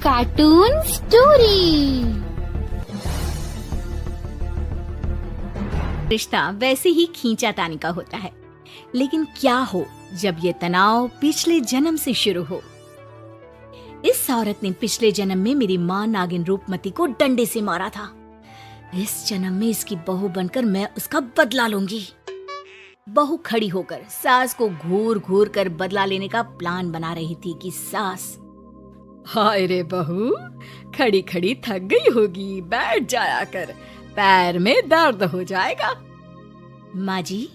Cartoon story. रिश्ता वैसे ही खींचातानी का होता है, लेकिन क्या हो जब ये तनाव पिछले जन्म से शुरू हो। इस औरत ने पिछले जन्म में मेरी माँ नागिन रूपमती को डंडे से मारा था। इस जन्म में इसकी बहू बनकर मैं उसका बदला लूंगी। बहू खड़ी होकर सास को घूर घूर कर बदला लेने का प्लान बना रही थी कि सास, हाय रे बहू, खड़ी खड़ी थक गई होगी, बैठ जाया कर, पैर में दर्द हो जाएगा। माँ जी,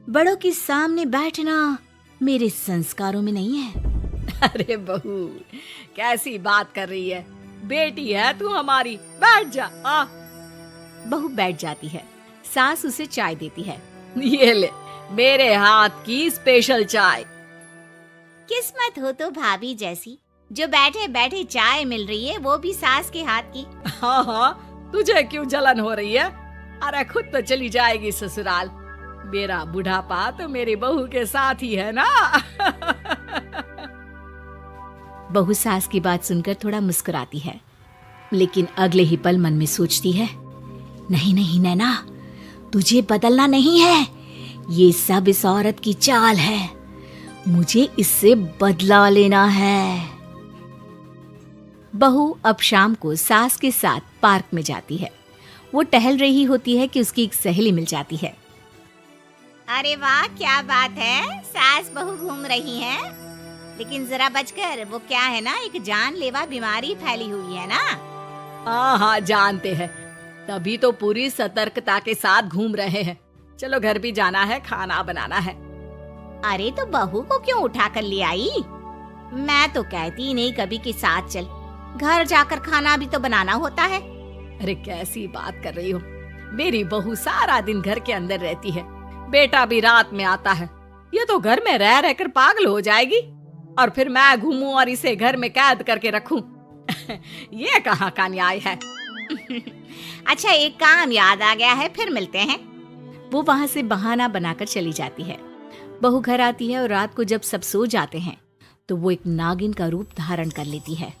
बड़ों के सामने बैठना मेरे संस्कारों में नहीं है। अरे बहू, कैसी बात कर रही है, बेटी है तू हमारी, बैठ जा। बहू बैठ जाती है। सास उसे चाय देती है। ये ले, मेरे हाथ की स्पेशल चाय। किस्मत हो तो भाभी जैसी, जो बैठे बैठे चाय मिल रही है, वो भी सास के हाथ की। हाँ, तुझे क्यों जलन हो रही है? अरे खुद तो चली जाएगी ससुराल। मेरा बुढ़ापा तो मेरी बहू के साथ ही है ना। बहू सास की बात सुनकर थोड़ा मुस्कुराती है, लेकिन अगले ही पल मन में सोचती है, नहीं नहीं नैना, तुझे बदलना नहीं है, ये सब इस औरत की चाल है, मुझे इससे बदला लेना है। बहू अब शाम को सास के साथ पार्क में जाती है। वो टहल रही होती है कि उसकी एक सहेली मिल जाती है। अरे वाह, क्या बात है, सास बहू घूम रही हैं। लेकिन जरा बचकर, वो क्या है ना, एक जानलेवा बीमारी फैली हुई है ना। हाँ, जानते हैं, तभी तो पूरी सतर्कता के साथ घूम रहे हैं। चलो घर भी जाना है, खाना बनाना है। अरे तो बहू को क्यों उठा कर ले आई? मैं तो कहती नहीं कभी के साथ चल, घर जाकर खाना भी तो बनाना होता है। अरे कैसी बात कर रही हो, मेरी बहू सारा दिन घर के अंदर रहती है, बेटा भी रात में आता है। ये तो घर में रह रहकर पागल हो जाएगी, और फिर मैं घूमूं और इसे घर में कैद करके रखूं। ये कहाँ का न्याय है। अच्छा, एक काम याद आ गया है, फिर मिलते हैं। वो वहाँ से बहाना बनाकर चली जाती है। बहू घर आती है और रात को जब सब सो जाते हैं तो वो एक नागिन का रूप धारण कर लेती है।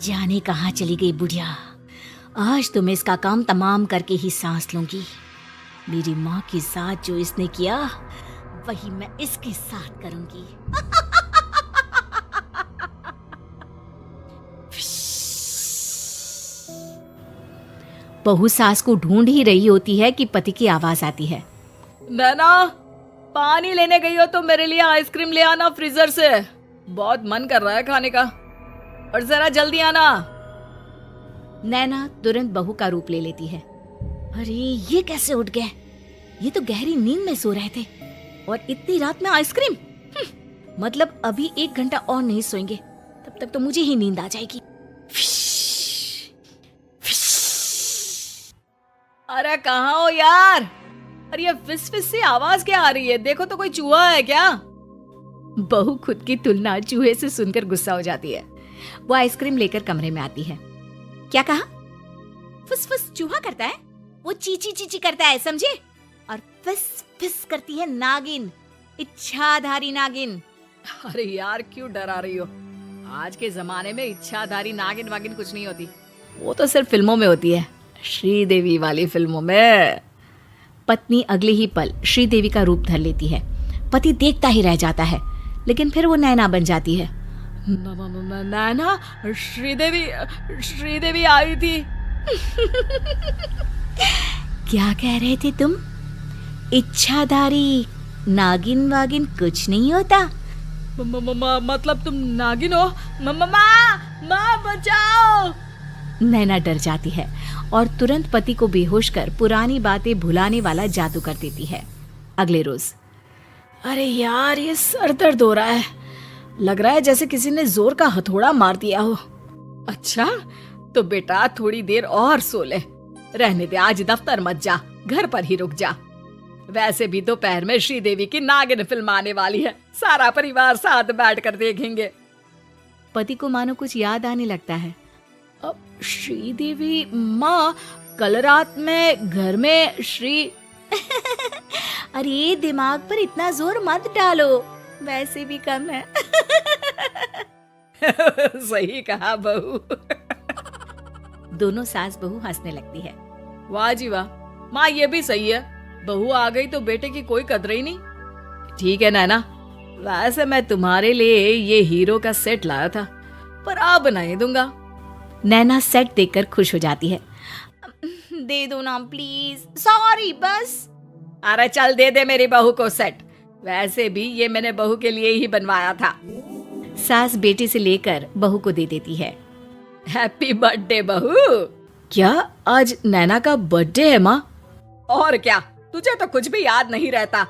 जाने कहाँ चली गई बुढ़िया, आज तो मैं इसका काम तमाम करके ही सांस लूंगी। मेरी माँ के साथ जो इसने किया, वही मैं इसके साथ करूंगी। बहू सास को ढूंढ ही रही होती है कि पति की आवाज आती है। नैना, पानी लेने गई हो तो मेरे लिए आइसक्रीम ले आना फ्रीजर से, बहुत मन कर रहा है खाने का, और जरा जल्दी आना। नैना तुरंत बहू का रूप ले लेती है। अरे ये कैसे उठ गए, ये तो गहरी नींद में सो रहे थे, और इतनी रात में आइसक्रीम। मतलब अभी 1 घंटा और नहीं सोएंगे, तब तक तो मुझे ही नींद आ जाएगी। अरे कहाँ हो यार? अरे ये फिस फिस सी आवाज क्या आ रही है? देखो तो कोई चूहा है क्या? बहू खुद की तुलना चूहे से सुनकर गुस्सा हो जाती है। वो आइसक्रीम लेकर कमरे में आती है। क्या कहा? फुस फुस चूहा करता है? वो चीची चीची करता है, समझे? और फिस फिस करती है नागिन, इच्छाधारी नागिन। अरे यार, क्यों डरा रही हो? आज के जमाने में इच्छाधारी नागिन वागिन कुछ नहीं होती, वो तो सिर्फ फिल्मों में होती है, श्रीदेवी वाली फिल्मों में। पत्नी अगले ही पल श्रीदेवी का रूप धर लेती है। पति देखता ही रह जाता है, लेकिन फिर वो नैना बन जाती है। नैना, श्रीदेवी आई थी। क्या कह रहे थे तुम? इच्छाधारी नागिन वागिन कुछ नहीं होता। मतलब तुम नागिन हो? माँ बचाओ। नैना डर जाती है और तुरंत पति को बेहोश कर पुरानी बातें भुलाने वाला जादू कर देती है। अगले रोज, अरे यार, ये सर दर्द हो रहा है, लग रहा है जैसे किसी ने जोर का हथौड़ा मार दिया हो। अच्छा, तो बेटा थोड़ी देर और सो ले, रहने दे, आज दफ्तर मत जा, घर पर ही रुक जा। वैसे भी दोपहर में श्रीदेवी की नागिन फिल्म आने वाली है, सारा परिवार साथ बैठकर देखेंगे। पति को मानो कुछ याद आने लगता है। अब श्रीदेवी माँ, कल रात में घर में अरे दिमाग पर इतना जोर मत डालो, वैसे भी कम है। सही कहा बहू। दोनों सास बहू हंसने लगती है। वाह जी वाह, माँ ये भी सही है, बहू आ गई तो बेटे की कोई कदर ही नहीं। ठीक है नैना, वैसे मैं तुम्हारे लिए ये हीरो का सेट लाया था, पर अब नहीं दूंगा। नैना सेट देखकर खुश हो जाती है। दे दो ना प्लीज, सॉरी बस। अरे चल दे दे मेरी बहू को सेट, वैसे भी ये मैंने बहू के लिए ही बनवाया था। सास बेटे से लेकर बहू को दे देती है। हैप्पी बर्थडे बहू। क्या आज नैना का बर्थडे है माँ? और क्या, तुझे तो कुछ भी याद नहीं रहता,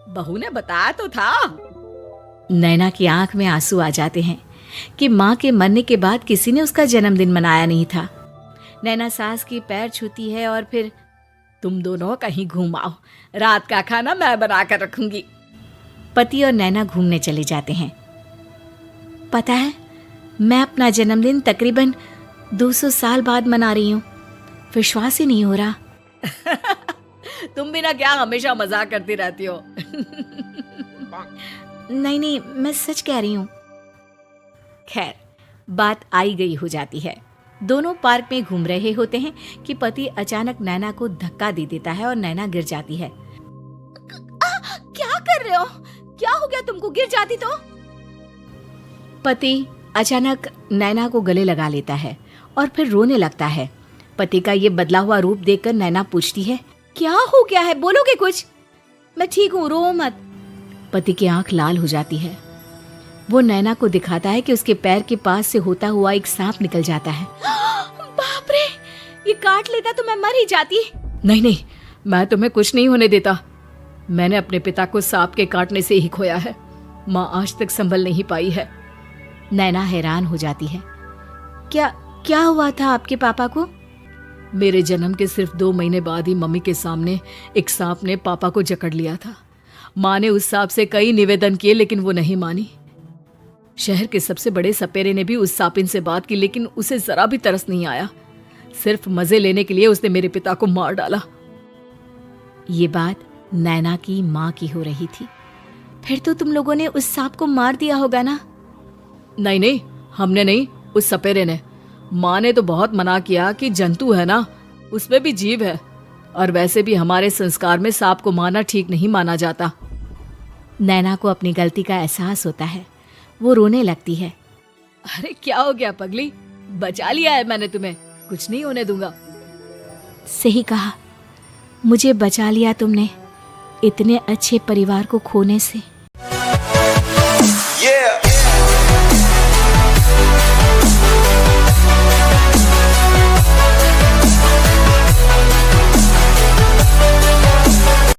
बहू ने बताया तो था। नैना की आंख में आंसू आ जाते हैं कि माँ के मरने के बाद किसी ने उसका जन्मदिन मनाया नहीं था। नैना सास की पैर छूती है और फिर, तुम दोनों कहीं घूम आओ, रात का खाना मैं बना कर रखूंगी। पति और नैना घूमने चले जाते हैं। पता है, मैं अपना जन्मदिन तकरीबन 200 साल बाद मना रही हूँ। विश्वास ही नहीं हो रहा। तुम भी ना क्या हमेशा मजाक करती रहती हो। नहीं, मैं सच कह रही हूँ। खैर, बात आई गई हो जाती है। दोनों पार्क में घूम रहे होते हैं कि पति अचानक नैना को धक्का दे देता है और नैना गिर जाती है। क्या कर रहे हो? क्या हो गया तुमको, गिर जाती तो? पति अचानक नैना को गले लगा लेता है और फिर रोने लगता है। पति का ये बदला हुआ रूप देखकर नैना पूछती है, क्या हो गया है, बोलोगे कुछ? मैं ठीक हूँ, रो मत। पति की आंख लाल हो जाती है। वो नैना को दिखाता है कि उसके पैर के पास से होता हुआ एक सांप निकल जाता है। बाप रे, ये काट लेता तो मैं मर ही जाती। नहीं, मैं तुम्हें कुछ नहीं होने देता। मैंने अपने पिता को सांप के काटने से ही खोया है, माँ आज तक संभल नहीं पाई है। नैना हैरान हो जाती है। क्या हुआ था आपके पापा को? मेरे जन्म के सिर्फ 2 महीने बाद ही मम्मी के सामने एक सांप ने पापा को जकड़ लिया था। माँ ने उस सांप से कई निवेदन किए लेकिन वो नहीं मानी। शहर के सबसे बड़े सपेरे ने भी उस सांपिन से बात की लेकिन उसे जरा भी तरस नहीं आया। सिर्फ मजे लेने के लिए उसने मेरे पिता को मार डाला। ये बात नैना की माँ की हो रही थी। फिर तो तुम लोगों ने उस सांप को मार दिया होगा ना? नहीं, हमने नहीं, उस सपेरे ने। माँ ने तो बहुत मना किया कि जंतु है ना, उसमें भी जीव है, और वैसे भी हमारे संस्कार में सांप को मारना ठीक नहीं माना जाता। नैना को अपनी गलती का एहसास होता है। वो रोने लगती है। अरे क्या हो गया पगली, बचा लिया है मैंने तुम्हें, कुछ नहीं होने दूंगा। सही कहा, मुझे बचा लिया तुमने इतने अच्छे परिवार को खोने से।